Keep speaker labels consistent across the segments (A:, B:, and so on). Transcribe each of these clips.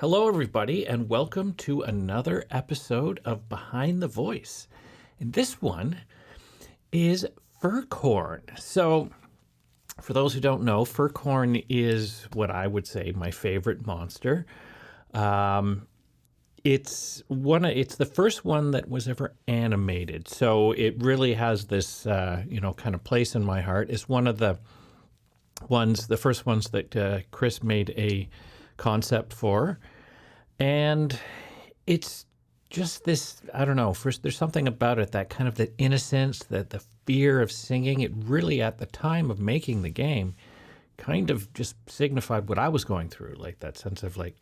A: Hello, everybody, and welcome to another episode of Behind the Voice. And this one is Furcorn. So, for those who don't know, Furcorn is what I would say my favorite monster. It's the first one that was ever animated, so it really has this kind of place in my heart. It's one of the first ones that Chris made a concept for, and it's just this, I don't know, first there's something about it, that kind of the innocence, that the fear of singing. It really, at the time of making the game, kind of just signified what I was going through, like that sense of like,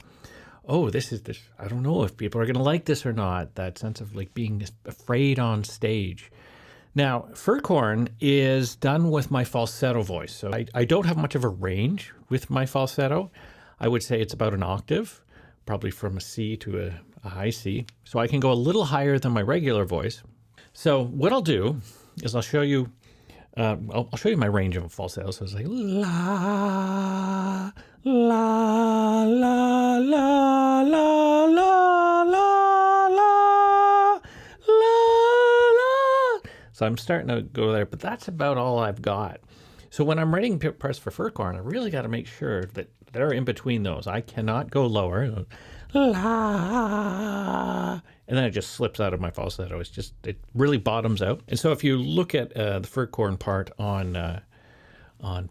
A: oh, this, I don't know if people are going to like this or not, that sense of like being afraid on stage. Now, Furcorn is done with my falsetto voice, so I don't have much of a range with my falsetto. I would say it's about an octave, probably from a C to a high C. So I can go a little higher than my regular voice. So what I'll do is I'll show you my range of falsetto. So it's like la, la, la, la, la, la, la, la. So I'm starting to go there, but that's about all I've got. So when I'm writing parts for Furcorn, I really got to make sure that they're in between those. I cannot go lower. La, and then it just slips out of my falsetto. It really bottoms out. And so if you look at the Furcorn part on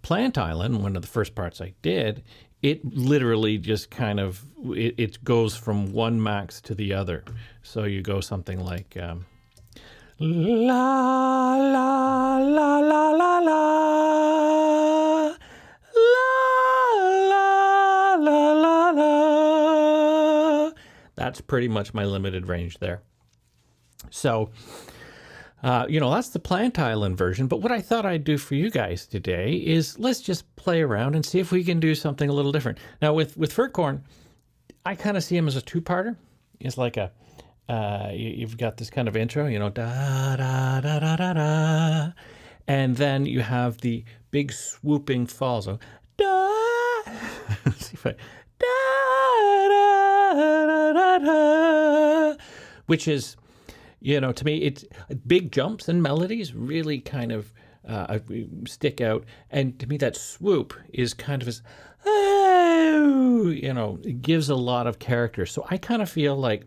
A: Plant Island, one of the first parts I did, it literally just kind of, it goes from one max to the other. So you go something like la, la, la, la, la, la, la, la, la, la. That's pretty much my limited range there. So, that's the Plant Island version. But what I thought I'd do for you guys today is let's just play around and see if we can do something a little different. Now, with Furcorn, I kind of see him as a two-parter. It's like you've got this kind of intro, da, da, da, da, da, da. And then you have the big swooping fall. So, da, let's see if I, da, da, da, da, da, which is, to me, it's big jumps and melodies really kind of stick out. And to me, that swoop is kind of it gives a lot of character. So I kind of feel like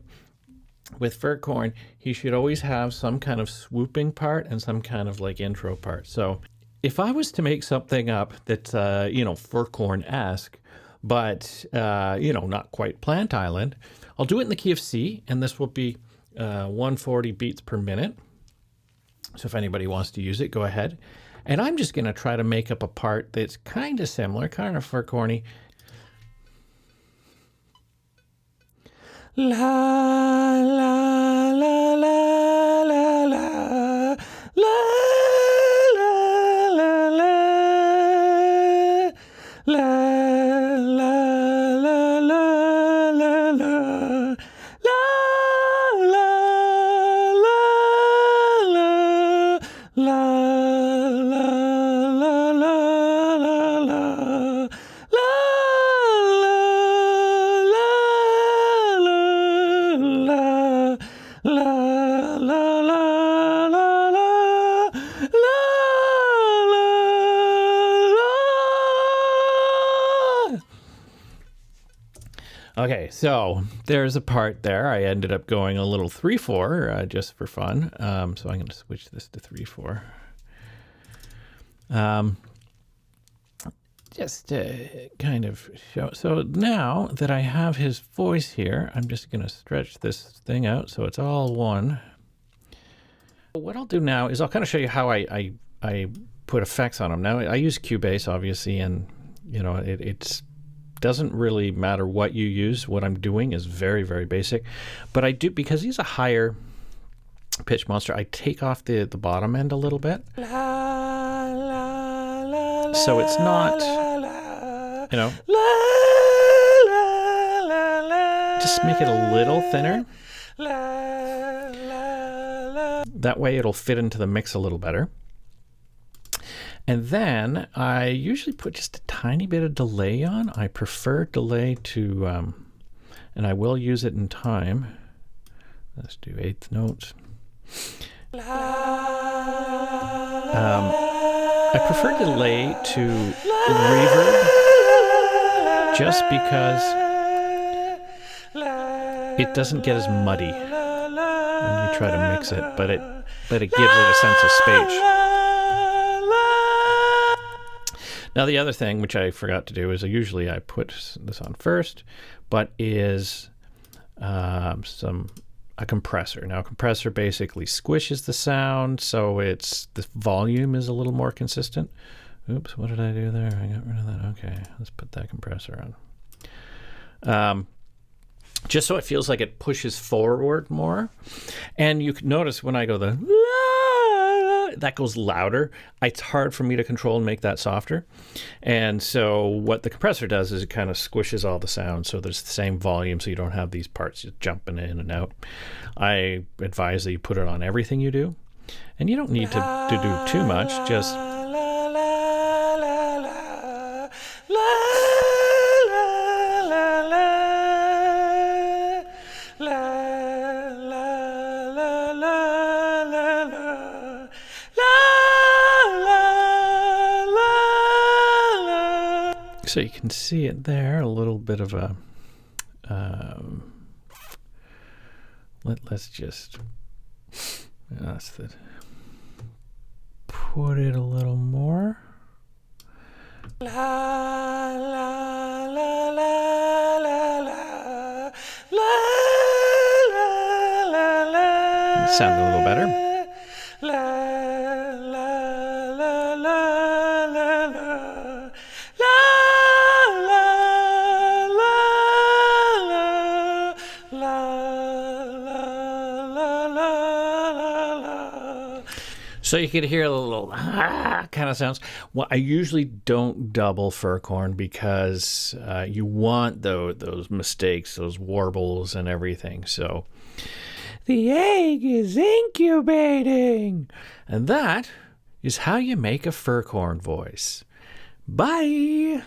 A: with Furcorn, he should always have some kind of swooping part and some kind of like intro part. So if I was to make something up that's, Furcorn-esque, but, not quite Plant Island, I'll do it in the key of C, and this will be 140 beats per minute. So if anybody wants to use it, go ahead. And I'm just going to try to make up a part that's kind of similar, kind of Furcorny. La, la, la, la, la, la, la, la, la, la. Okay, so there's a part there. I ended up going a little 3/4 just for fun. So I'm going to switch this to 3/4. Just to kind of show. So now that I have his voice here, I'm just going to stretch this thing out so it's all one. What I'll do now is I'll kind of show you how I put effects on him. Now I use Cubase, obviously, and it's doesn't really matter what you use. What I'm doing is very, very basic. But I do, because he's a higher pitch monster, I take off the bottom end a little bit. So it's not, just make it a little thinner. That way it'll fit into the mix a little better. And then I usually put just a tiny bit of delay on. I prefer delay to and I will use it in time. Let's do eighth notes. I prefer delay to reverb just because it doesn't get as muddy when you try to mix it, but it gives it a sense of space. Now the other thing, which I forgot to do, is usually I put this on first, but is a compressor. Now a compressor basically squishes the sound, so the volume is a little more consistent. Oops, what did I do there? I got rid of that. Okay, let's put that compressor on. Just so it feels like it pushes forward more. And you can notice when I go that goes louder. It's hard for me to control and make that softer. And so what the compressor does is it kind of squishes all the sound so there's the same volume, so you don't have these parts just jumping in and out. I advise that you put it on everything you do. And you don't need to do too much, just... So you can see it there, a little bit of a, let's just, put it a little more. It sounded a little better. So you could hear a little kind of sounds. Well, I usually don't double Furcorn because you want those mistakes, those warbles and everything. So the egg is incubating. And that is how you make a Furcorn voice. Bye.